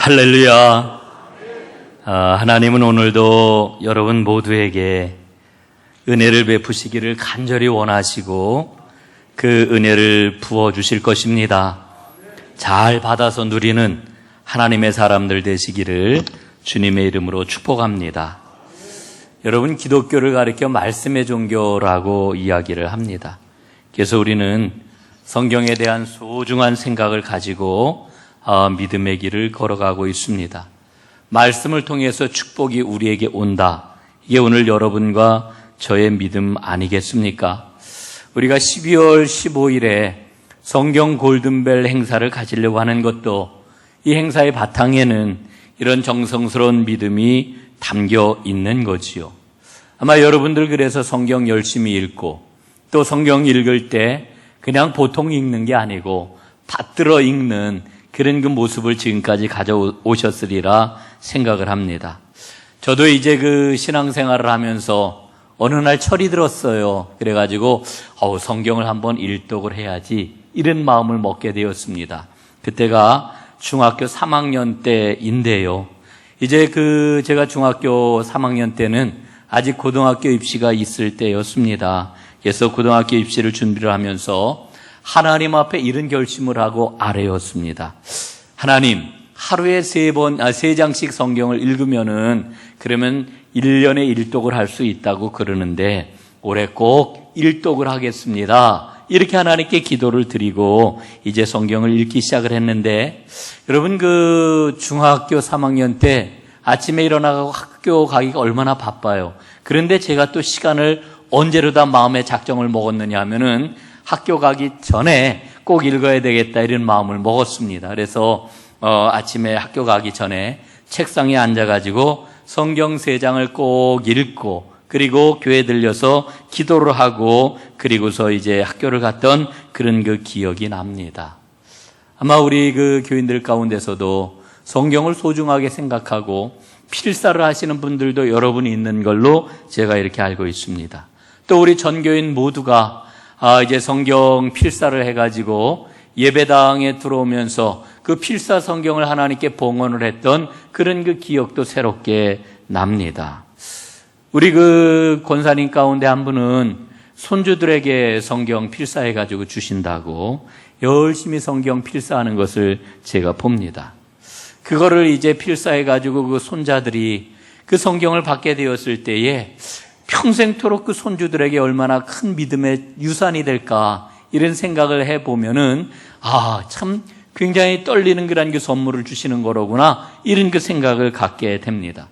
할렐루야. 하나님은 오늘도 여러분 모두에게 은혜를 베푸시기를 간절히 원하시고 그 은혜를 부어주실 것입니다. 잘 받아서 누리는 하나님의 사람들 되시기를 주님의 이름으로 축복합니다. 여러분, 기독교를 가리켜 말씀의 종교라고 이야기를 합니다. 그래서 우리는 성경에 대한 소중한 생각을 가지고 믿음의 길을 걸어가고 있습니다. 말씀을 통해서 축복이 우리에게 온다. 이게 오늘 여러분과 저의 믿음 아니겠습니까? 우리가 12월 15일에 성경 골든벨 행사를 가지려고 하는 것도 이 행사의 바탕에는 이런 정성스러운 믿음이 담겨 있는 거지요. 아마 여러분들 그래서 성경 열심히 읽고 또 성경 읽을 때 그냥 보통 읽는 게 아니고 받들어 읽는 그런 그 모습을 지금까지 가져오셨으리라 생각을 합니다. 저도 이제 그 신앙생활을 하면서 어느 날 철이 들었어요. 그래가지고 성경을 한번 일독을 해야지 이런 마음을 먹게 되었습니다. 그때가 중학교 3학년 때인데요. 이제 제가 중학교 3학년 때는 아직 고등학교 입시가 있을 때였습니다. 그래서 고등학교 입시를 준비를 하면서 하나님 앞에 이런 결심을 하고 아뢰었습니다. 하나님, 하루에 3장씩 성경을 읽으면은 그러면 1년에 일독을 할 수 있다고 그러는데 올해 꼭 일독을 하겠습니다. 이렇게 하나님께 기도를 드리고 이제 성경을 읽기 시작을 했는데, 여러분 중학교 3학년 때 아침에 일어나고 학교 가기가 얼마나 바빠요. 그런데 제가 또 시간을 언제로 다 마음의 작정을 먹었느냐 하면은 학교 가기 전에 꼭 읽어야 되겠다 이런 마음을 먹었습니다. 그래서 아침에 학교 가기 전에 책상에 앉아가지고 성경 3장을 꼭 읽고 그리고 교회 들려서 기도를 하고 그리고서 이제 학교를 갔던 그런 그 기억이 납니다. 아마 우리 교인들 가운데서도 성경을 소중하게 생각하고 필사를 하시는 분들도 여러분이 있는 걸로 제가 이렇게 알고 있습니다. 또 우리 전교인 모두가 이제 성경 필사를 해가지고 예배당에 들어오면서 그 필사 성경을 하나님께 봉헌을 했던 그런 그 기억도 새롭게 납니다. 우리 권사님 가운데 한 분은 손주들에게 성경 필사해가지고 주신다고 열심히 성경 필사하는 것을 제가 봅니다. 그거를 이제 필사해가지고 그 손자들이 그 성경을 받게 되었을 때에 평생토록 그 손주들에게 얼마나 큰 믿음의 유산이 될까 이런 생각을 해보면은 참 굉장히 떨리는 그런 그 선물을 주시는 거로구나 이런 그 생각을 갖게 됩니다.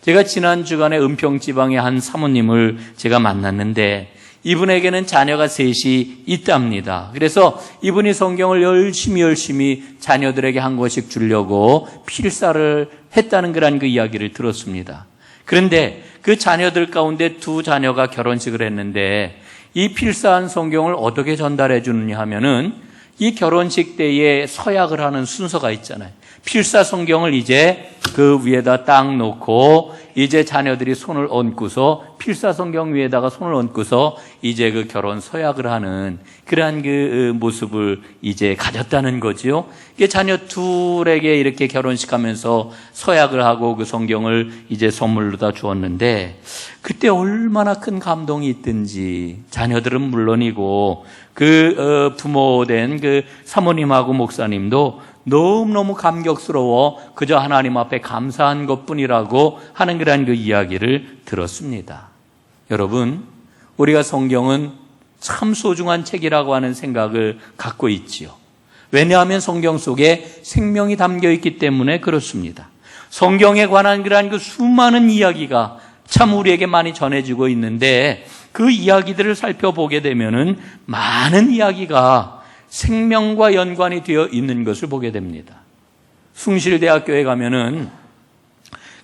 제가 지난 주간에 은평지방의 한 사모님을 제가 만났는데 이분에게는 자녀가 3이 있답니다. 그래서 이분이 성경을 열심히 자녀들에게 한 권씩 주려고 필사를 했다는 그런 그 이야기를 들었습니다. 그런데 그 자녀들 가운데 2 자녀가 결혼식을 했는데 이 필사한 성경을 어떻게 전달해 주느냐 하면은 이 결혼식 때에 서약을 하는 순서가 있잖아요. 필사 성경을 이제 그 위에다 딱 놓고 이제 자녀들이 손을 얹고서 필사 성경 위에다가 손을 얹고서 이제 그 결혼 서약을 하는 그러한 그 모습을 이제 가졌다는 거지요. 이게 자녀 2에게 이렇게 결혼식 하면서 서약을 하고 그 성경을 이제 선물로 다 주었는데 그때 얼마나 큰 감동이 있든지 자녀들은 물론이고 부모된 그 사모님하고 목사님도 너무너무 감격스러워 그저 하나님 앞에 감사한 것뿐이라고 하는 그런 그 이야기를 들었습니다. 여러분, 우리가 성경은 참 소중한 책이라고 하는 생각을 갖고 있지요. 왜냐하면 성경 속에 생명이 담겨 있기 때문에 그렇습니다. 성경에 관한 그런 그 수많은 이야기가 참 우리에게 많이 전해지고 있는데 그 이야기들을 살펴보게 되면은 많은 이야기가 생명과 연관이 되어 있는 것을 보게 됩니다. 숭실대학교에 가면은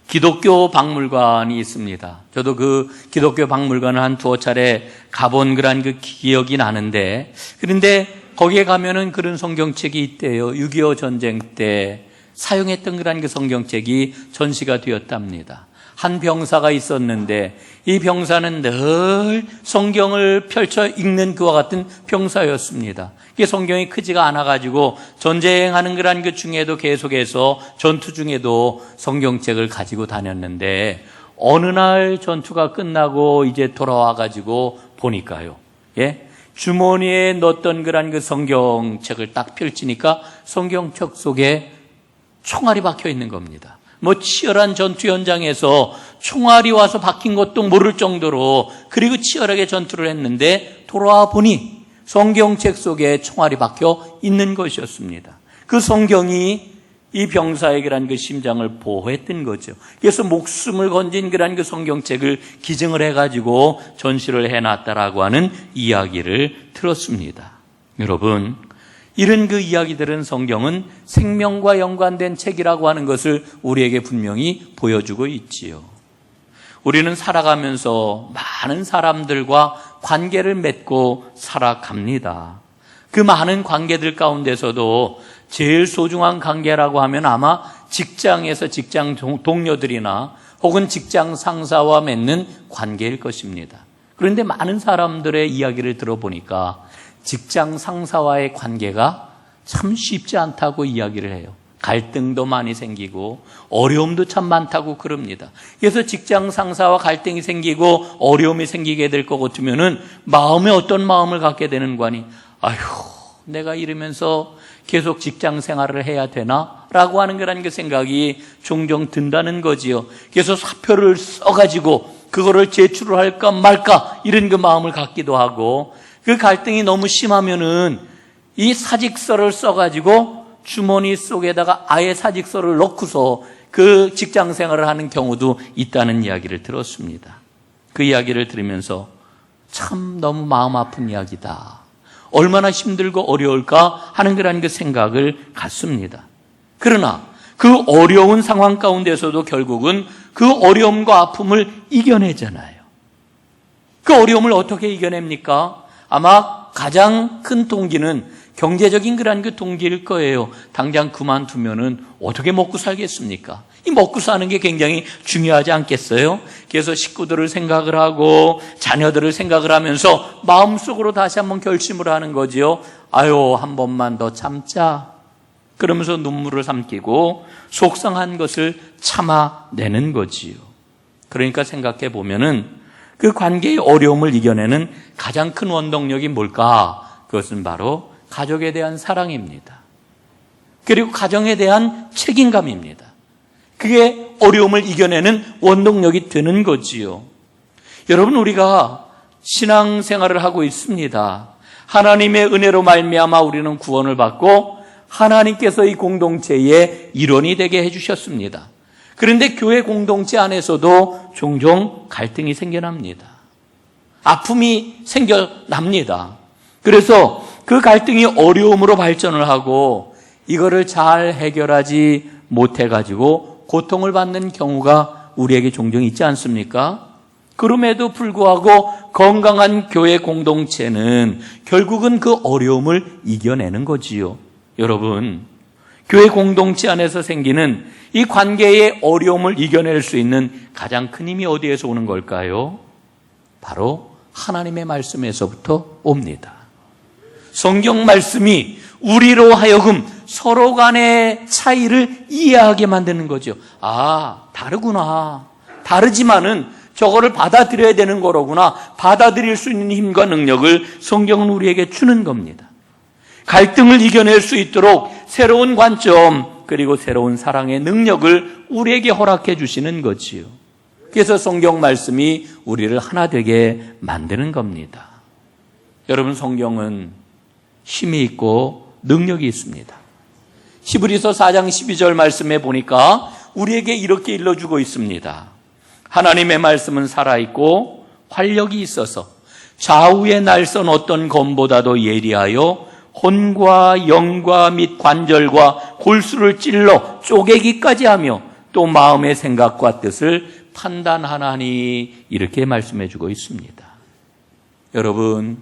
기독교 박물관이 있습니다. 저도 그 기독교 박물관을 한 2차례 가본 그런 그 기억이 나는데, 그런데 거기에 가면은 그런 성경책이 있대요. 6.25 전쟁 때 사용했던 그런 그 성경책이 전시가 되었답니다. 한 병사가 있었는데 이 병사는 늘 성경을 펼쳐 읽는 그와 같은 병사였습니다. 이게 성경이 크지가 않아가지고 전쟁하는 그런 그 중에도 계속해서 전투 중에도 성경책을 가지고 다녔는데 어느 날 전투가 끝나고 이제 돌아와가지고 보니까요. 주머니에 넣었던 그런 그 성경책을 딱 펼치니까 성경책 속에 총알이 박혀 있는 겁니다. 치열한 전투 현장에서 총알이 와서 박힌 것도 모를 정도로 그리고 치열하게 전투를 했는데 돌아와 보니 성경책 속에 총알이 박혀 있는 것이었습니다. 그 성경이 이 병사에게란 그 심장을 보호했던 거죠. 그래서 목숨을 건진 그런 그 성경책을 기증을 해가지고 전시를 해놨다라고 하는 이야기를 들었습니다. 여러분, 이런 그 이야기들은 성경은 생명과 연관된 책이라고 하는 것을 우리에게 분명히 보여주고 있지요. 우리는 살아가면서 많은 사람들과 관계를 맺고 살아갑니다. 그 많은 관계들 가운데서도 제일 소중한 관계라고 하면 아마 직장에서 직장 동료들이나 혹은 직장 상사와 맺는 관계일 것입니다. 그런데 많은 사람들의 이야기를 들어보니까 직장 상사와의 관계가 참 쉽지 않다고 이야기를 해요. 갈등도 많이 생기고 어려움도 참 많다고 그럽니다. 그래서 직장 상사와 갈등이 생기고 어려움이 생기게 될 것 같으면은 마음에 어떤 마음을 갖게 되는 거니? 아휴, 내가 이러면서 계속 직장 생활을 해야 되나? 라고 하는 그런 그 생각이 종종 든다는 거지요. 그래서 사표를 써가지고 그거를 제출을 할까 말까 이런 그 마음을 갖기도 하고 그 갈등이 너무 심하면은 이 사직서를 써가지고 주머니 속에다가 아예 사직서를 넣고서 그 직장 생활을 하는 경우도 있다는 이야기를 들었습니다. 그 이야기를 들으면서 참 너무 마음 아픈 이야기다. 얼마나 힘들고 어려울까 하는 그런 그 생각을 갖습니다. 그러나 그 어려운 상황 가운데서도 결국은 그 어려움과 아픔을 이겨내잖아요. 그 어려움을 어떻게 이겨냅니까? 아마 가장 큰 동기는 경제적인 그런 그 동기일 거예요. 당장 그만두면은 어떻게 먹고 살겠습니까? 이 먹고 사는 게 굉장히 중요하지 않겠어요? 그래서 식구들을 생각을 하고 자녀들을 생각을 하면서 마음속으로 다시 한번 결심을 하는 거지요. 아유, 한 번만 더 참자. 그러면서 눈물을 삼키고 속상한 것을 참아내는 거지요. 그러니까 생각해 보면은 그 관계의 어려움을 이겨내는 가장 큰 원동력이 뭘까? 그것은 바로 가족에 대한 사랑입니다. 그리고 가정에 대한 책임감입니다. 그게 어려움을 이겨내는 원동력이 되는 거지요. 여러분, 우리가 신앙생활을 하고 있습니다. 하나님의 은혜로 말미암아 우리는 구원을 받고 하나님께서 이 공동체의 일원이 되게 해주셨습니다. 그런데 교회 공동체 안에서도 종종 갈등이 생겨납니다. 아픔이 생겨납니다. 그래서 그 갈등이 어려움으로 발전을 하고 이거를 잘 해결하지 못해가지고 고통을 받는 경우가 우리에게 종종 있지 않습니까? 그럼에도 불구하고 건강한 교회 공동체는 결국은 그 어려움을 이겨내는 거지요. 여러분, 교회 공동체 안에서 생기는 이 관계의 어려움을 이겨낼 수 있는 가장 큰 힘이 어디에서 오는 걸까요? 바로 하나님의 말씀에서부터 옵니다. 성경 말씀이 우리로 하여금 서로 간의 차이를 이해하게 만드는 거죠. 아, 다르구나. 다르지만은 저거를 받아들여야 되는 거로구나. 받아들일 수 있는 힘과 능력을 성경은 우리에게 주는 겁니다. 갈등을 이겨낼 수 있도록 새로운 관점 그리고 새로운 사랑의 능력을 우리에게 허락해 주시는 거지요. 그래서 성경 말씀이 우리를 하나 되게 만드는 겁니다. 여러분, 성경은 힘이 있고 능력이 있습니다. 히브리서 4장 12절 말씀에 보니까 우리에게 이렇게 일러주고 있습니다. 하나님의 말씀은 살아있고 활력이 있어서 좌우의 날선 어떤 검보다도 예리하여 혼과 영과 및 관절과 골수를 찔러 쪼개기까지 하며 또 마음의 생각과 뜻을 판단하나니 이렇게 말씀해 주고 있습니다. 여러분,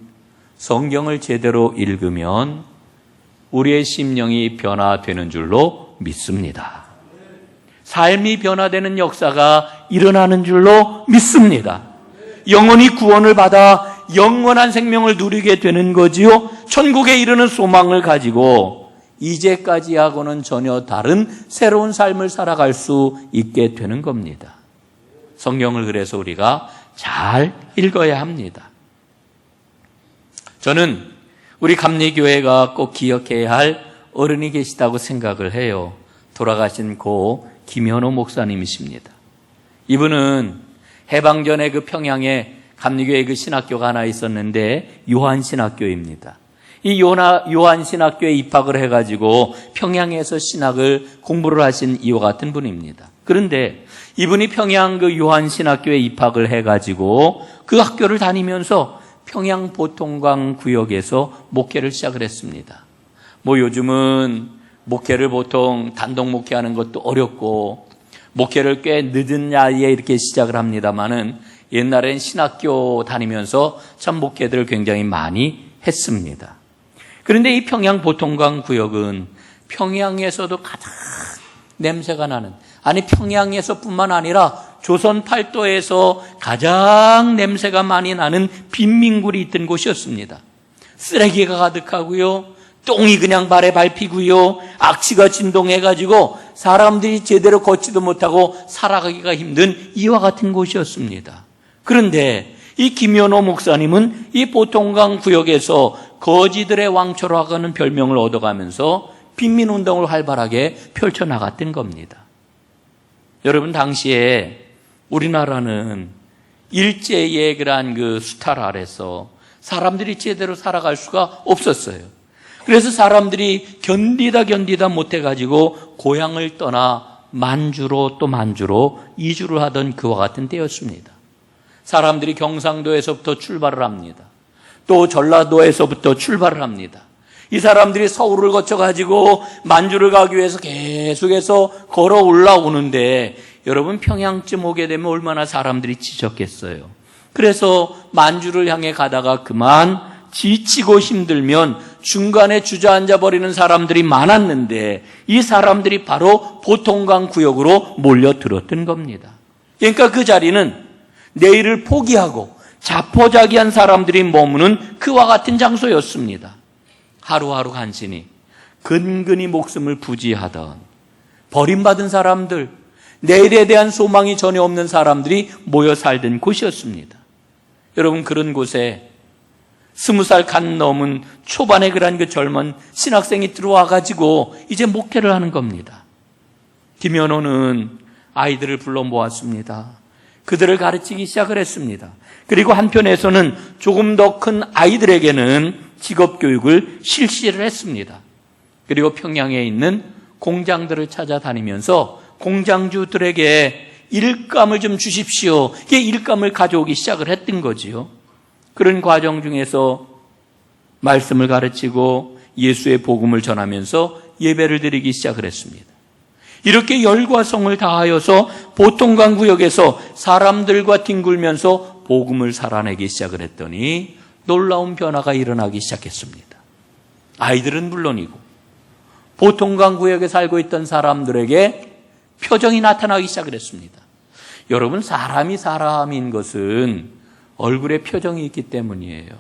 성경을 제대로 읽으면 우리의 심령이 변화되는 줄로 믿습니다. 삶이 변화되는 역사가 일어나는 줄로 믿습니다. 영원히 구원을 받아 영원한 생명을 누리게 되는 거지요. 천국에 이르는 소망을 가지고 이제까지하고는 전혀 다른 새로운 삶을 살아갈 수 있게 되는 겁니다. 성경을 그래서 우리가 잘 읽어야 합니다. 저는 우리 감리교회가 꼭 기억해야 할 어른이 계시다고 생각을 해요. 돌아가신 고 김현호 목사님이십니다. 이분은 해방 전에 그 평양에 감리교회 그 신학교가 하나 있었는데 요한신학교입니다. 이 요한신학교에 입학을 해가지고 평양에서 신학을 공부를 하신 이와 같은 분입니다. 그런데 이분이 평양 그 요한신학교에 입학을 해가지고 그 학교를 다니면서 평양 보통강 구역에서 목회를 시작을 했습니다. 요즘은 목회를 보통 단독 목회하는 것도 어렵고 목회를 꽤 늦은 나이에 이렇게 시작을 합니다만은 옛날엔 신학교 다니면서 참 목회들을 굉장히 많이 했습니다. 그런데 이 평양 보통강 구역은 평양에서도 가장 냄새가 나는, 아니 평양에서뿐만 아니라 조선 팔도에서 가장 냄새가 많이 나는 빈민굴이 있던 곳이었습니다. 쓰레기가 가득하고요, 똥이 그냥 발에 밟히고요, 악취가 진동해가지고 사람들이 제대로 걷지도 못하고 살아가기가 힘든 이와 같은 곳이었습니다. 그런데 이 김현호 목사님은 이 보통강 구역에서 거지들의 왕초라고 하는 별명을 얻어가면서 빈민운동을 활발하게 펼쳐나갔던 겁니다. 여러분, 당시에 우리나라는 일제의 그러한 그 수탈 아래서 사람들이 제대로 살아갈 수가 없었어요. 그래서 사람들이 견디다 못해가지고 고향을 떠나 만주로 또 만주로 이주를 하던 그와 같은 때였습니다. 사람들이 경상도에서부터 출발을 합니다. 또 전라도에서부터 출발을 합니다. 이 사람들이 서울을 거쳐가지고 만주를 가기 위해서 계속해서 걸어 올라오는데 여러분, 평양쯤 오게 되면 얼마나 사람들이 지쳤겠어요. 그래서 만주를 향해 가다가 그만 지치고 힘들면 중간에 주저앉아 버리는 사람들이 많았는데 이 사람들이 바로 보통강 구역으로 몰려들었던 겁니다. 그러니까 그 자리는 내일을 포기하고 자포자기한 사람들이 머무는 그와 같은 장소였습니다. 하루하루 간신히 근근히 목숨을 부지하던 버림받은 사람들, 내일에 대한 소망이 전혀 없는 사람들이 모여 살던 곳이었습니다. 여러분, 그런 곳에 20살 간 넘은 초반에 그런 그 젊은 신학생이 들어와가지고 이제 목회를 하는 겁니다. 김현호는 아이들을 불러 모았습니다. 그들을 가르치기 시작을 했습니다. 그리고 한편에서는 조금 더 큰 아이들에게는 직업교육을 실시를 했습니다. 그리고 평양에 있는 공장들을 찾아다니면서 공장주들에게 일감을 좀 주십시오. 이게 일감을 가져오기 시작을 했던 거지요. 그런 과정 중에서 말씀을 가르치고 예수의 복음을 전하면서 예배를 드리기 시작을 했습니다. 이렇게 열과 성을 다하여서 보통강 구역에서 사람들과 뒹굴면서 복음을 살아내기 시작을 했더니 놀라운 변화가 일어나기 시작했습니다. 아이들은 물론이고 보통강 구역에 살고 있던 사람들에게 표정이 나타나기 시작을 했습니다. 여러분, 사람이 사람인 것은 얼굴에 표정이 있기 때문이에요.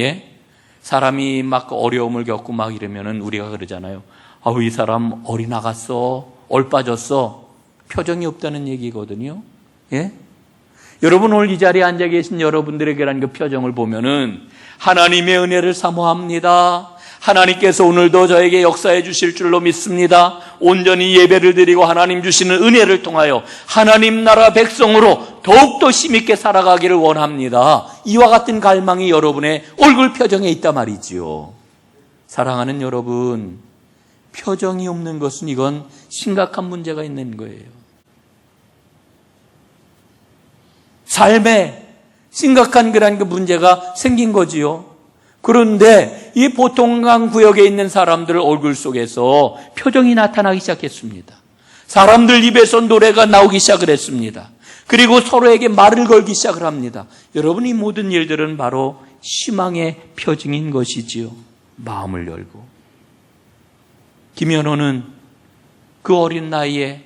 예? 사람이 막 어려움을 겪고 막 이러면은 우리가 그러잖아요. 이 사람 얼이 나갔어, 얼 빠졌어. 표정이 없다는 얘기거든요. 예? 여러분, 오늘 이 자리에 앉아 계신 여러분들에게란 그 표정을 보면은 하나님의 은혜를 사모합니다. 하나님께서 오늘도 저에게 역사해 주실 줄로 믿습니다. 온전히 예배를 드리고 하나님 주시는 은혜를 통하여 하나님 나라 백성으로 더욱더 힘있게 살아가기를 원합니다. 이와 같은 갈망이 여러분의 얼굴 표정에 있단 말이지요. 사랑하는 여러분, 표정이 없는 것은 이건 심각한 문제가 있는 거예요. 삶에 심각한 그런 그 문제가 생긴 거지요. 그런데 이 보통강 구역에 있는 사람들 얼굴 속에서 표정이 나타나기 시작했습니다. 사람들 입에서 노래가 나오기 시작을 했습니다. 그리고 서로에게 말을 걸기 시작을 합니다. 여러분, 이 모든 일들은 바로 희망의 표징인 것이지요. 마음을 열고. 김현호는 그 어린 나이에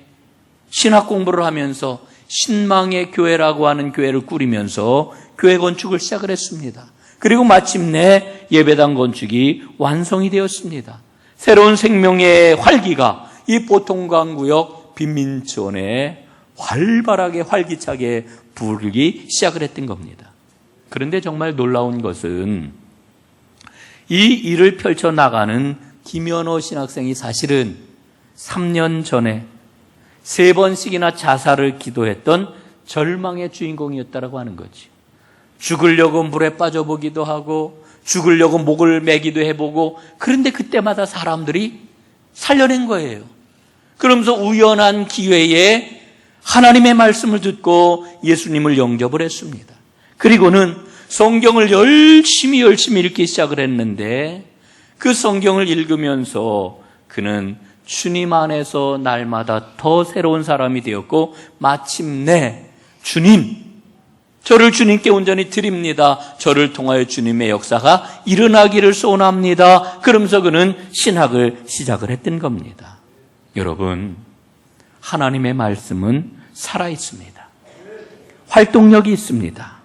신학 공부를 하면서 신망의 교회라고 하는 교회를 꾸리면서 교회 건축을 시작을 했습니다. 그리고 마침내 예배당 건축이 완성이 되었습니다. 새로운 생명의 활기가 이 보통강구역 빈민촌에 활발하게 활기차게 부르기 시작을 했던 겁니다. 그런데 정말 놀라운 것은 이 일을 펼쳐나가는 김연호 신학생이 사실은 3년 전에 3번씩이나 자살을 기도했던 절망의 주인공이었다고 하는 거지. 죽으려고 물에 빠져보기도 하고 죽으려고 목을 매기도 해보고, 그런데 그때마다 사람들이 살려낸 거예요. 그러면서 우연한 기회에 하나님의 말씀을 듣고 예수님을 영접을 했습니다. 그리고는 성경을 열심히 읽기 시작을 했는데, 그 성경을 읽으면서 그는 주님 안에서 날마다 더 새로운 사람이 되었고, 마침내 주님, 저를 주님께 온전히 드립니다. 저를 통하여 주님의 역사가 일어나기를 소원합니다. 그러면서 그는 신학을 시작을 했던 겁니다. 여러분, 하나님의 말씀은 살아있습니다. 활동력이 있습니다.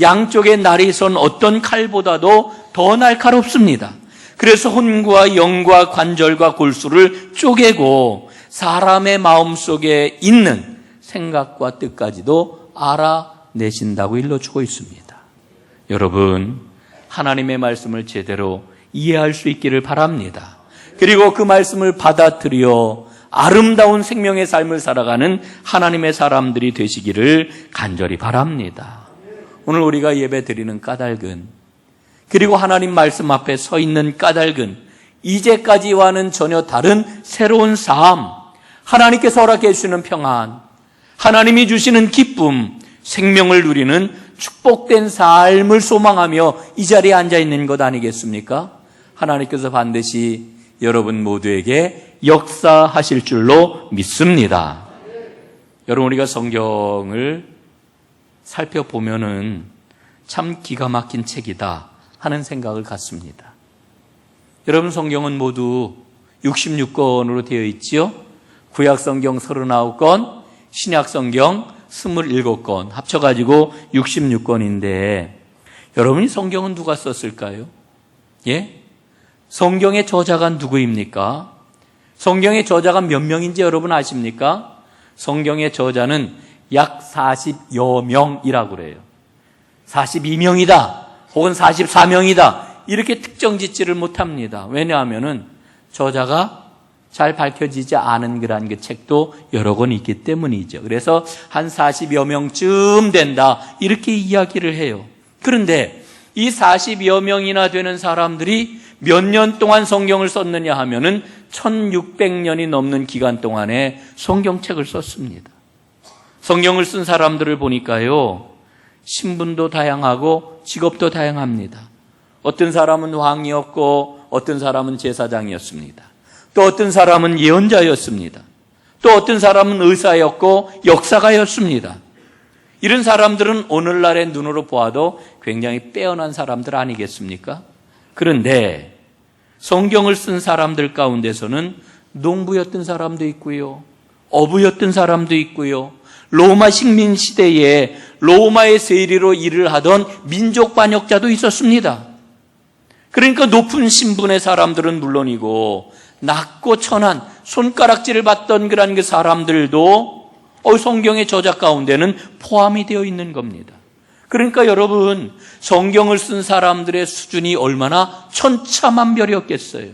양쪽에 날이 선 어떤 칼보다도 더 날카롭습니다. 그래서 혼과 영과 관절과 골수를 쪼개고 사람의 마음속에 있는 생각과 뜻까지도 알아내신다고 일러주고 있습니다. 여러분, 하나님의 말씀을 제대로 이해할 수 있기를 바랍니다. 그리고 그 말씀을 받아들여 아름다운 생명의 삶을 살아가는 하나님의 사람들이 되시기를 간절히 바랍니다. 오늘 우리가 예배 드리는 까닭은, 그리고 하나님 말씀 앞에 서 있는 까닭은 이제까지와는 전혀 다른 새로운 삶, 하나님께서 허락해 주시는 평안, 하나님이 주시는 기쁨, 생명을 누리는 축복된 삶을 소망하며 이 자리에 앉아 있는 것 아니겠습니까? 하나님께서 반드시 여러분 모두에게 역사하실 줄로 믿습니다. 여러분, 우리가 성경을 살펴보면은 참 기가 막힌 책이다 하는 생각을 갖습니다. 여러분, 성경은 모두 66권으로 되어 있지요. 구약 성경 39권, 신약 성경 27권 합쳐가지고 66권인데, 여러분이 성경은 누가 썼을까요? 예? 성경의 저자가 누구입니까? 성경의 저자가 몇 명인지 여러분 아십니까? 성경의 저자는 약 40여 명이라고 그래요. 42명이다 혹은 44명이다 이렇게 특정 짓지를 못합니다. 왜냐하면은 저자가 잘 밝혀지지 않은 그런 그 책도 여러 권 있기 때문이죠. 그래서 한 40여 명쯤 된다 이렇게 이야기를 해요. 그런데 이 40여 명이나 되는 사람들이 몇 년 동안 성경을 썼느냐 하면은 1600년이 넘는 기간 동안에 성경책을 썼습니다. 성경을 쓴 사람들을 보니까요, 신분도 다양하고 직업도 다양합니다. 어떤 사람은 왕이었고 어떤 사람은 제사장이었습니다. 또 어떤 사람은 예언자였습니다. 또 어떤 사람은 의사였고 역사가였습니다. 이런 사람들은 오늘날의 눈으로 보아도 굉장히 빼어난 사람들 아니겠습니까? 그런데 성경을 쓴 사람들 가운데서는 농부였던 사람도 있고요, 어부였던 사람도 있고요, 로마 식민 시대에 로마의 세리로 일을 하던 민족 반역자도 있었습니다. 그러니까 높은 신분의 사람들은 물론이고 낮고 천한 손가락질을 받던 그런 그 사람들도 성경의 저자 가운데는 포함이 되어 있는 겁니다. 그러니까 여러분, 성경을 쓴 사람들의 수준이 얼마나 천차만별이었겠어요.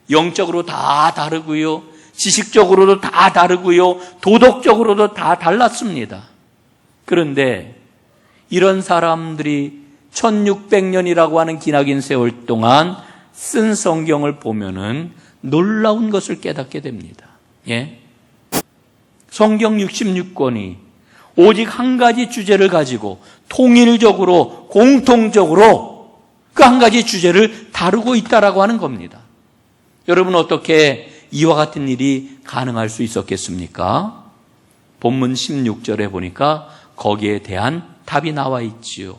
영적으로 다 다르고요, 지식적으로도 다 다르고요, 도덕적으로도 다 달랐습니다. 그런데 이런 사람들이 1600년이라고 하는 기나긴 세월 동안 쓴 성경을 보면은 놀라운 것을 깨닫게 됩니다. 예? 성경 66권이 오직 한 가지 주제를 가지고 통일적으로, 공통적으로 그 한 가지 주제를 다루고 있다라고 하는 겁니다. 여러분, 어떻게 이와 같은 일이 가능할 수 있었겠습니까? 본문 16절에 보니까 거기에 대한 답이 나와 있지요.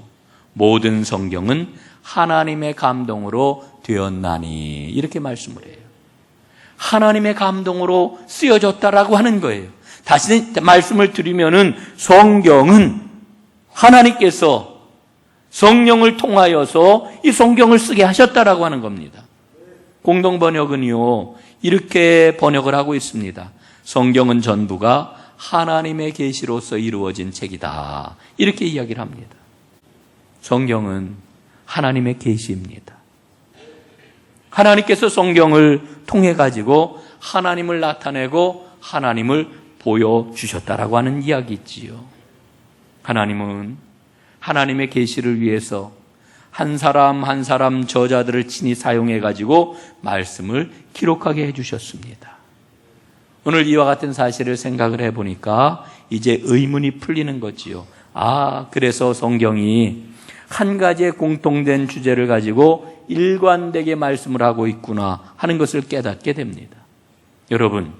모든 성경은 하나님의 감동으로 되었나니, 이렇게 말씀을 해요. 하나님의 감동으로 쓰여졌다라고 하는 거예요. 다시 말씀을 드리면은 성경은 하나님께서 성령을 통하여서 이 성경을 쓰게 하셨다라고 하는 겁니다. 공동번역은요, 이렇게 번역을 하고 있습니다. 성경은 전부가 하나님의 계시로서 이루어진 책이다. 이렇게 이야기를 합니다. 성경은 하나님의 계시입니다. 하나님께서 성경을 통해 가지고 하나님을 나타내고 하나님을 보여주셨다라고 하는 이야기지요. 하나님은 하나님의 계시를 위해서 한 사람 한 사람 저자들을 친히 사용해 가지고 말씀을 기록하게 해주셨습니다. 오늘 이와 같은 사실을 생각을 해보니까 이제 의문이 풀리는 거지요. 그래서 성경이 한 가지의 공통된 주제를 가지고 일관되게 말씀을 하고 있구나 하는 것을 깨닫게 됩니다. 여러분,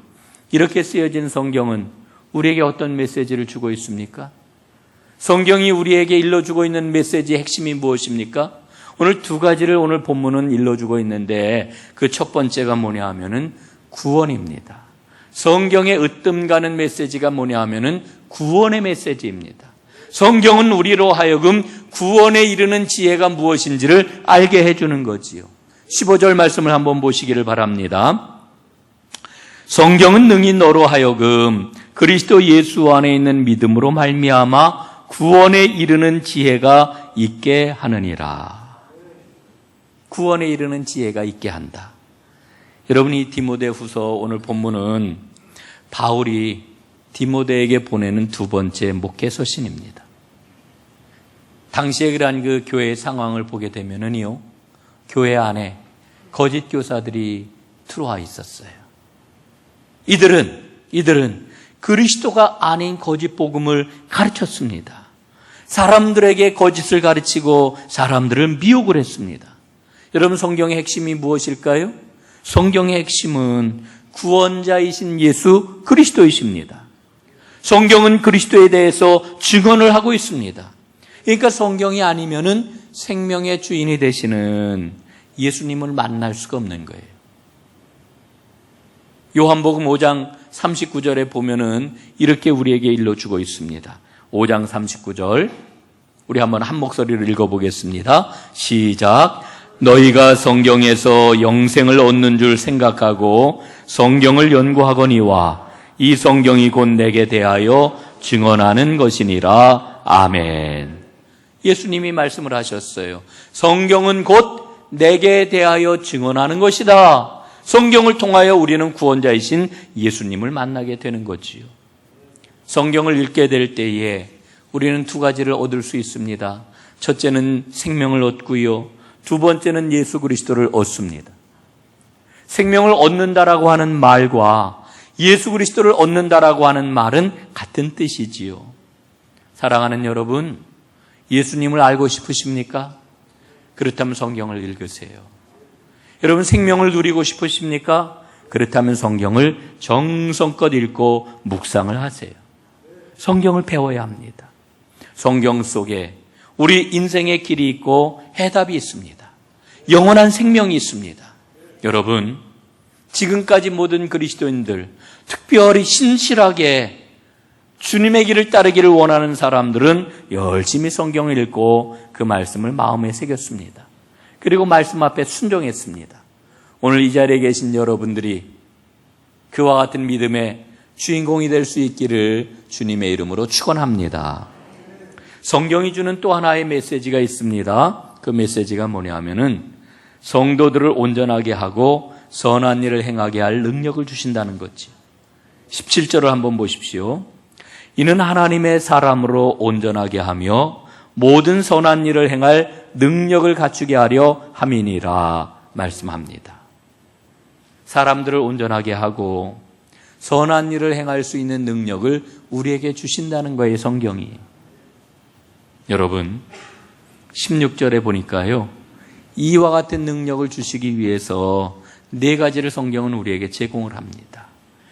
이렇게 쓰여진 성경은 우리에게 어떤 메시지를 주고 있습니까? 성경이 우리에게 일러주고 있는 메시지의 핵심이 무엇입니까? 오늘 두 가지를 오늘 본문은 일러주고 있는데 그 첫 번째가 뭐냐 하면은 구원입니다. 성경의 으뜸 가는 메시지가 뭐냐 하면은 구원의 메시지입니다. 성경은 우리로 하여금 구원에 이르는 지혜가 무엇인지를 알게 해주는 거지요. 15절 말씀을 한번 보시기를 바랍니다. 성경은 능히 너로 하여금 그리스도 예수 안에 있는 믿음으로 말미암아 구원에 이르는 지혜가 있게 하느니라. 구원에 이르는 지혜가 있게 한다. 여러분이 디모데후서 오늘 본문은 바울이 디모데에게 보내는 두 번째 목회 서신입니다. 당시에 그러한 그 교회의 상황을 보게 되면은요, 교회 안에 거짓 교사들이 들어와 있었어요. 이들은 그리스도가 아닌 거짓 복음을 가르쳤습니다. 사람들에게 거짓을 가르치고 사람들을 미혹을 했습니다. 여러분, 성경의 핵심이 무엇일까요? 성경의 핵심은 구원자이신 예수 그리스도이십니다. 성경은 그리스도에 대해서 증언을 하고 있습니다. 그러니까 성경이 아니면은 생명의 주인이 되시는 예수님을 만날 수가 없는 거예요. 요한복음 5장 39절에 보면은 이렇게 우리에게 일러주고 있습니다. 5장 39절, 우리 한번 한 목소리로 읽어보겠습니다. 시작. 너희가 성경에서 영생을 얻는 줄 생각하고 성경을 연구하거니와 이 성경이 곧 내게 대하여 증언하는 것이니라. 아멘. 예수님이 말씀을 하셨어요. 성경은 곧 내게 대하여 증언하는 것이다. 성경을 통하여 우리는 구원자이신 예수님을 만나게 되는 거지요. 성경을 읽게 될 때에 우리는 두 가지를 얻을 수 있습니다. 첫째는 생명을 얻고요, 두 번째는 예수 그리스도를 얻습니다. 생명을 얻는다라고 하는 말과 예수 그리스도를 얻는다라고 하는 말은 같은 뜻이지요. 사랑하는 여러분, 예수님을 알고 싶으십니까? 그렇다면 성경을 읽으세요. 여러분, 생명을 누리고 싶으십니까? 그렇다면 성경을 정성껏 읽고 묵상을 하세요. 성경을 배워야 합니다. 성경 속에 우리 인생의 길이 있고 해답이 있습니다. 영원한 생명이 있습니다. 여러분, 지금까지 모든 그리스도인들, 특별히 신실하게 주님의 길을 따르기를 원하는 사람들은 열심히 성경을 읽고 그 말씀을 마음에 새겼습니다. 그리고 말씀 앞에 순종했습니다. 오늘 이 자리에 계신 여러분들이 그와 같은 믿음의 주인공이 될 수 있기를 주님의 이름으로 축원합니다. 성경이 주는 또 하나의 메시지가 있습니다. 그 메시지가 뭐냐 하면은 성도들을 온전하게 하고 선한 일을 행하게 할 능력을 주신다는 거지. 17절을 한번 보십시오. 이는 하나님의 사람으로 온전하게 하며 모든 선한 일을 행할 능력을 갖추게 하려 함이니라 말씀합니다. 사람들을 온전하게 하고 선한 일을 행할 수 있는 능력을 우리에게 주신다는 거예요, 성경이. 여러분, 16절에 보니까요, 이와 같은 능력을 주시기 위해서 네 가지를 성경은 우리에게 제공을 합니다.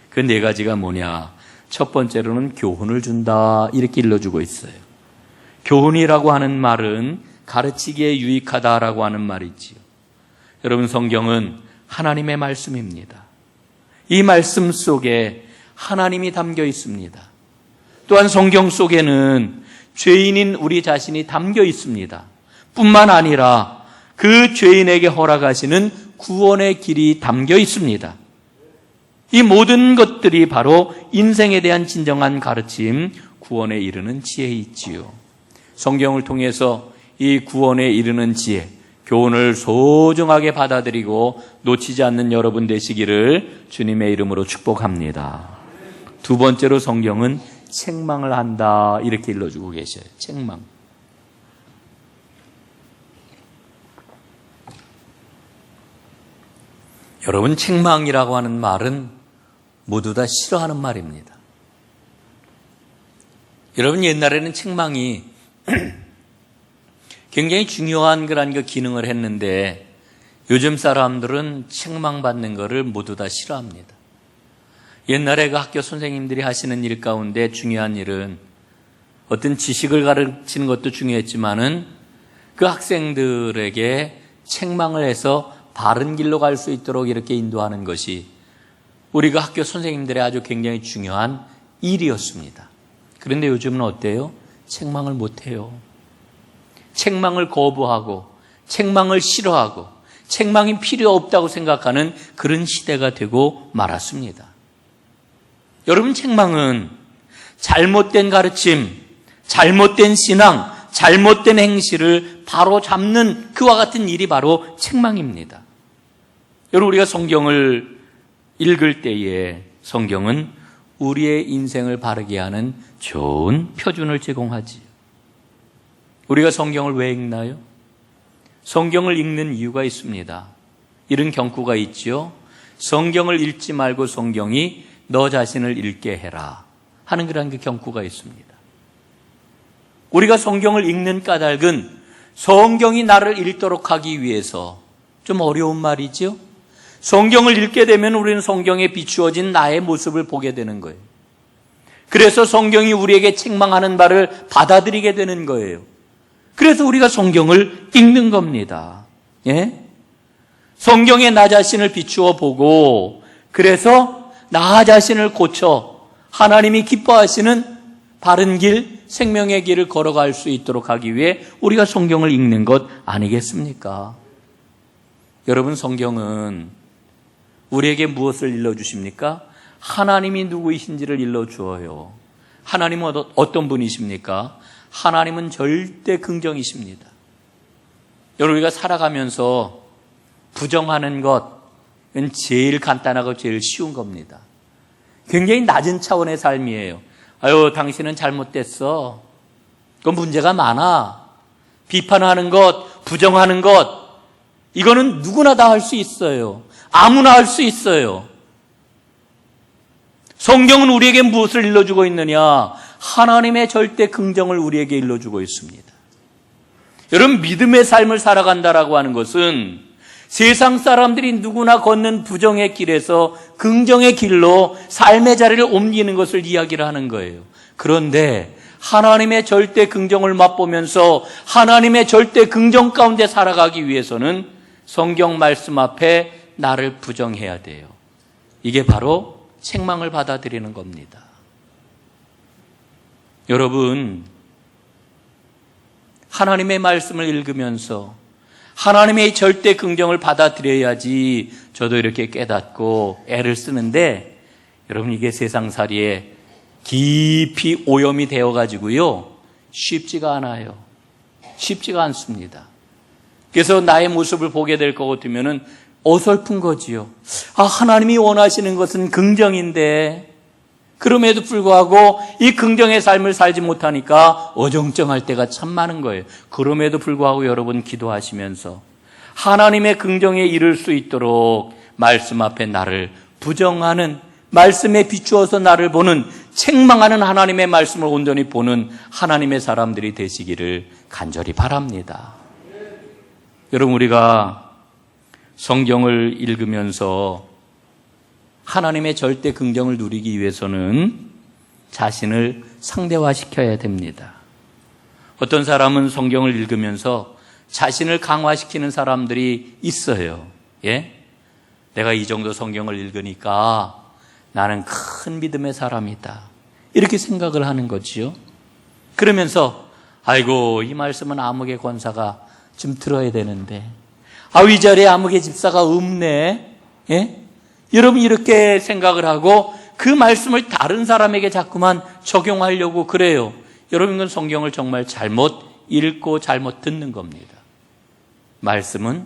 그 네 가지가 뭐냐? 첫 번째로는 교훈을 준다, 이렇게 일러주고 있어요. 교훈이라고 하는 말은 가르치기에 유익하다라고 하는 말이지요. 여러분, 성경은 하나님의 말씀입니다. 이 말씀 속에 하나님이 담겨 있습니다. 또한 성경 속에는 죄인인 우리 자신이 담겨 있습니다. 뿐만 아니라 그 죄인에게 허락하시는 구원의 길이 담겨 있습니다. 이 모든 것들이 바로 인생에 대한 진정한 가르침, 구원에 이르는 지혜에 있지요. 성경을 통해서 이 구원에 이르는 지혜, 교훈을 소중하게 받아들이고 놓치지 않는 여러분 되시기를 주님의 이름으로 축복합니다. 두 번째로 성경은 책망을 한다 이렇게 일러주고 계셔요. 책망. 여러분, 책망이라고 하는 말은 모두 다 싫어하는 말입니다. 여러분, 옛날에는 책망이 굉장히 중요한 그런 기능을 했는데 요즘 사람들은 책망받는 것을 모두 다 싫어합니다. 옛날에 그 학교 선생님들이 하시는 일 가운데 중요한 일은 어떤 지식을 가르치는 것도 중요했지만은 그 학생들에게 책망을 해서 바른 길로 갈 수 있도록 이렇게 인도하는 것이 우리 그 학교 선생님들의 아주 굉장히 중요한 일이었습니다. 그런데 요즘은 어때요? 책망을 못해요. 책망을 거부하고 책망을 싫어하고 책망이 필요 없다고 생각하는 그런 시대가 되고 말았습니다. 여러분, 책망은 잘못된 가르침, 잘못된 신앙, 잘못된 행실을 바로 잡는 그와 같은 일이 바로 책망입니다. 여러분, 우리가 성경을 읽을 때에 성경은 우리의 인생을 바르게 하는 좋은 표준을 제공하지요. 우리가 성경을 왜 읽나요? 성경을 읽는 이유가 있습니다. 이런 경구가 있지요. 성경을 읽지 말고 성경이 너 자신을 읽게 해라 하는 그런 그 경구가 있습니다. 우리가 성경을 읽는 까닭은 성경이 나를 읽도록 하기 위해서, 좀 어려운 말이죠. 성경을 읽게 되면 우리는 성경에 비추어진 나의 모습을 보게 되는 거예요. 그래서 성경이 우리에게 책망하는 바를 받아들이게 되는 거예요. 그래서 우리가 성경을 읽는 겁니다. 예? 성경에 나 자신을 비추어 보고, 그래서 나 자신을 고쳐 하나님이 기뻐하시는 바른 길, 생명의 길을 걸어갈 수 있도록 하기 위해 우리가 성경을 읽는 것 아니겠습니까? 여러분, 성경은 우리에게 무엇을 일러주십니까? 하나님이 누구이신지를 일러주어요. 하나님은 어떤 분이십니까? 하나님은 절대 긍정이십니다. 여러분, 우리가 살아가면서 부정하는 것은 제일 간단하고 제일 쉬운 겁니다. 굉장히 낮은 차원의 삶이에요. 아유, 당신은 잘못됐어. 그 문제가 많아. 비판하는 것, 부정하는 것, 이거는 누구나 다 할 수 있어요. 아무나 할 수 있어요. 성경은 우리에게 무엇을 일러주고 있느냐? 하나님의 절대 긍정을 우리에게 일러주고 있습니다. 여러분, 믿음의 삶을 살아간다라고 하는 것은 세상 사람들이 누구나 걷는 부정의 길에서 긍정의 길로 삶의 자리를 옮기는 것을 이야기를 하는 거예요. 그런데 하나님의 절대 긍정을 맛보면서 하나님의 절대 긍정 가운데 살아가기 위해서는 성경 말씀 앞에 나를 부정해야 돼요. 이게 바로 책망을 받아들이는 겁니다. 여러분, 하나님의 말씀을 읽으면서 하나님의 절대 긍정을 받아들여야지 저도 이렇게 깨닫고 애를 쓰는데, 여러분, 이게 세상살이에 깊이 오염이 되어가지고요, 쉽지가 않아요. 쉽지가 않습니다. 그래서 나의 모습을 보게 될 것 같으면은 어설픈 거지요. 아, 하나님이 원하시는 것은 긍정인데 그럼에도 불구하고 이 긍정의 삶을 살지 못하니까 어정쩡할 때가 참 많은 거예요. 그럼에도 불구하고 여러분, 기도하시면서 하나님의 긍정에 이를 수 있도록 말씀 앞에 나를 부정하는, 말씀에 비추어서 나를 보는, 책망하는 하나님의 말씀을 온전히 보는 하나님의 사람들이 되시기를 간절히 바랍니다. 여러분, 우리가 성경을 읽으면서 하나님의 절대 긍정을 누리기 위해서는 자신을 상대화시켜야 됩니다. 어떤 사람은 성경을 읽으면서 자신을 강화시키는 사람들이 있어요. 예? 내가 이 정도 성경을 읽으니까 나는 큰 믿음의 사람이다. 이렇게 생각을 하는 거지요. 그러면서 아이고 이 말씀은 아무개 권사가 좀 들어야 되는데 이 자리에 아무개 집사가 없네. 예? 여러분 이렇게 생각을 하고 그 말씀을 다른 사람에게 자꾸만 적용하려고 그래요. 여러분 이건 성경을 정말 잘못 읽고 잘못 듣는 겁니다. 말씀은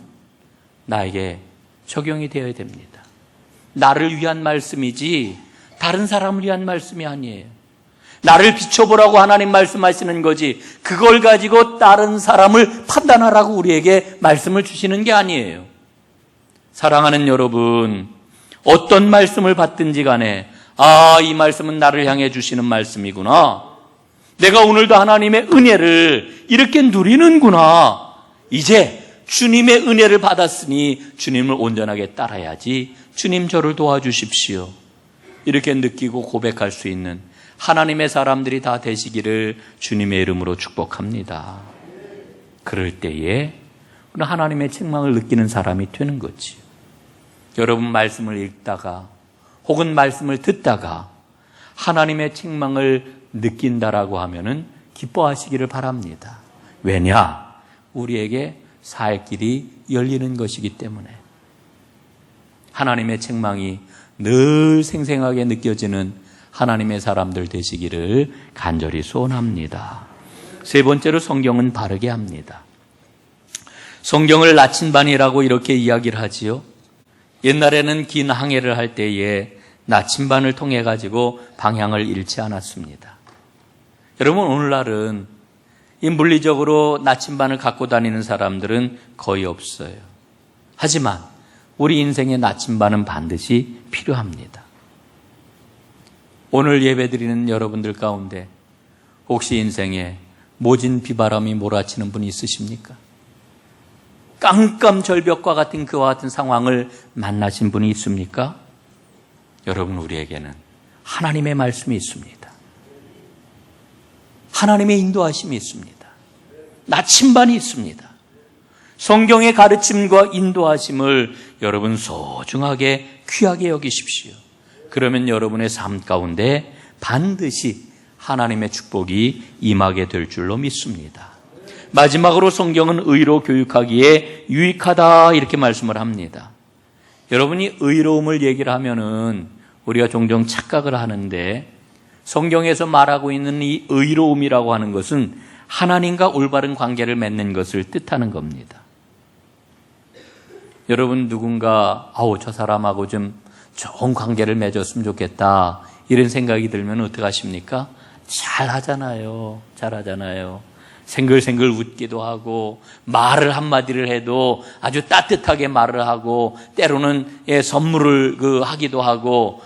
나에게 적용이 되어야 됩니다. 나를 위한 말씀이지 다른 사람을 위한 말씀이 아니에요. 나를 비춰보라고 하나님 말씀하시는 거지 그걸 가지고 다른 사람을 판단하라고 우리에게 말씀을 주시는 게 아니에요. 사랑하는 여러분, 어떤 말씀을 받든지 간에 이 말씀은 나를 향해 주시는 말씀이구나. 내가 오늘도 하나님의 은혜를 이렇게 누리는구나. 이제 주님의 은혜를 받았으니 주님을 온전하게 따라야지. 주님 저를 도와주십시오. 이렇게 느끼고 고백할 수 있는 하나님의 사람들이 다 되시기를 주님의 이름으로 축복합니다. 그럴 때에 하나님의 책망을 느끼는 사람이 되는 거지. 여러분 말씀을 읽다가 혹은 말씀을 듣다가 하나님의 책망을 느낀다라고 하면은 기뻐하시기를 바랍니다. 왜냐? 우리에게 살 길이 열리는 것이기 때문에. 하나님의 책망이 늘 생생하게 느껴지는 하나님의 사람들 되시기를 간절히 소원합니다. 세 번째로 성경은 바르게 합니다. 성경을 나침반이라고 이렇게 이야기를 하지요. 옛날에는 긴 항해를 할 때에 나침반을 통해 가지고 방향을 잃지 않았습니다. 여러분 오늘날은 이 물리적으로 나침반을 갖고 다니는 사람들은 거의 없어요. 하지만 우리 인생의 나침반은 반드시 필요합니다. 오늘 예배드리는 여러분들 가운데 혹시 인생에 모진 비바람이 몰아치는 분이 있으십니까? 깜깜절벽과 같은 그와 같은 상황을 만나신 분이 있습니까? 여러분 우리에게는 하나님의 말씀이 있습니다. 하나님의 인도하심이 있습니다. 나침반이 있습니다. 성경의 가르침과 인도하심을 여러분 소중하게 귀하게 여기십시오. 그러면 여러분의 삶 가운데 반드시 하나님의 축복이 임하게 될 줄로 믿습니다. 마지막으로 성경은 의로 교육하기에 유익하다 이렇게 말씀을 합니다. 여러분이 의로움을 얘기를 하면은 우리가 종종 착각을 하는데 성경에서 말하고 있는 이 의로움이라고 하는 것은 하나님과 올바른 관계를 맺는 것을 뜻하는 겁니다. 여러분 누군가 저 사람하고 좀 좋은 관계를 맺었으면 좋겠다 이런 생각이 들면 어떡하십니까? 잘하잖아요. 생글생글 웃기도 하고 말을 한마디를 해도 아주 따뜻하게 말을 하고 때로는 선물을 하기도 하고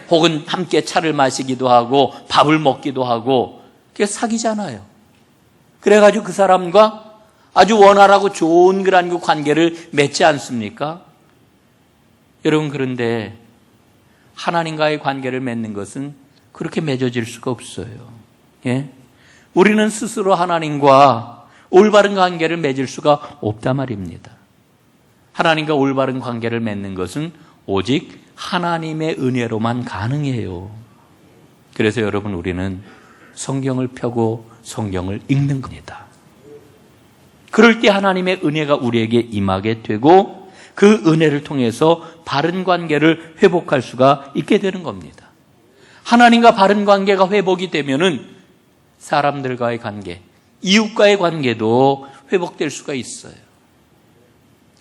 혹은 함께 차를 마시기도 하고 밥을 먹기도 하고 그게 사귀잖아요. 그래가지고 그 사람과 아주 원활하고 좋은 그런 그 관계를 맺지 않습니까? 여러분 그런데 하나님과의 관계를 맺는 것은 그렇게 맺어질 수가 없어요. 우리는 스스로 하나님과 올바른 관계를 맺을 수가 없단 말입니다. 하나님과 올바른 관계를 맺는 것은 오직 하나님의 은혜로만 가능해요. 그래서 여러분 우리는 성경을 펴고 성경을 읽는 겁니다. 그럴 때 하나님의 은혜가 우리에게 임하게 되고 그 은혜를 통해서 바른 관계를 회복할 수가 있게 되는 겁니다. 하나님과 바른 관계가 회복이 되면은 사람들과의 관계, 이웃과의 관계도 회복될 수가 있어요.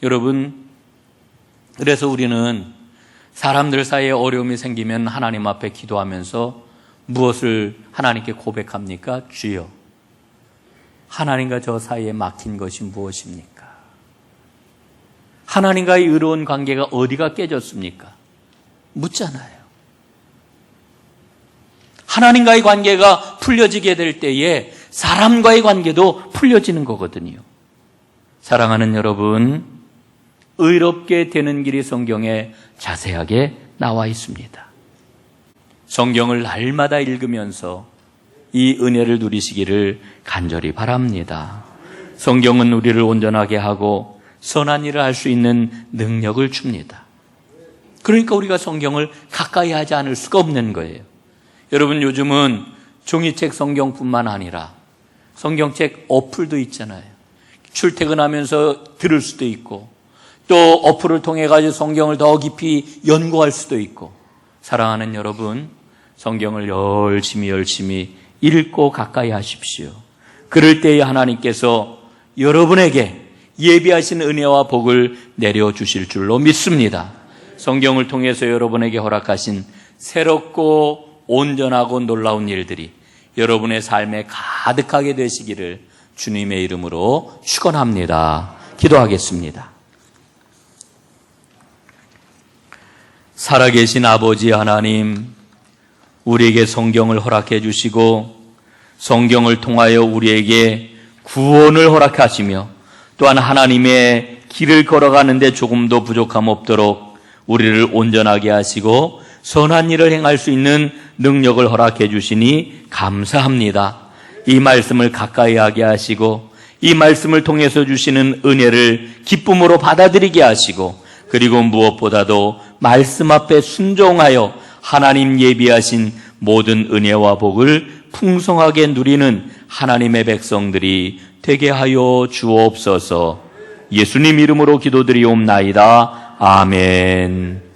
여러분, 그래서 우리는 사람들 사이에 어려움이 생기면 하나님 앞에 기도하면서 무엇을 하나님께 고백합니까? 주여, 하나님과 저 사이에 막힌 것이 무엇입니까? 하나님과의 의로운 관계가 어디가 깨졌습니까? 묻잖아요. 하나님과의 관계가 풀려지게 될 때에 사람과의 관계도 풀려지는 거거든요. 사랑하는 여러분, 의롭게 되는 길이 성경에 자세하게 나와 있습니다. 성경을 날마다 읽으면서 이 은혜를 누리시기를 간절히 바랍니다. 성경은 우리를 온전하게 하고 선한 일을 할 수 있는 능력을 줍니다. 그러니까 우리가 성경을 가까이 하지 않을 수가 없는 거예요. 여러분, 요즘은 종이책 성경뿐만 아니라 성경책 어플도 있잖아요. 출퇴근하면서 들을 수도 있고, 또 어플을 통해 가지고 성경을 더 깊이 연구할 수도 있고. 사랑하는 여러분, 성경을 열심히 읽고 가까이 하십시오. 그럴 때에 하나님께서 여러분에게 예비하신 은혜와 복을 내려주실 줄로 믿습니다. 성경을 통해서 여러분에게 허락하신 새롭고 온전하고 놀라운 일들이 여러분의 삶에 가득하게 되시기를 주님의 이름으로 축원합니다. 기도하겠습니다. 살아계신 아버지 하나님, 우리에게 성경을 허락해 주시고 성경을 통하여 우리에게 구원을 허락하시며 또한 하나님의 길을 걸어가는데 조금도 부족함 없도록 우리를 온전하게 하시고 선한 일을 행할 수 있는 능력을 허락해 주시니 감사합니다. 이 말씀을 가까이 하게 하시고 이 말씀을 통해서 주시는 은혜를 기쁨으로 받아들이게 하시고, 그리고 무엇보다도 말씀 앞에 순종하여 하나님 예비하신 모든 은혜와 복을 풍성하게 누리는 하나님의 백성들이 되게 하여 주옵소서. 예수님 이름으로 기도드리옵나이다. 아멘.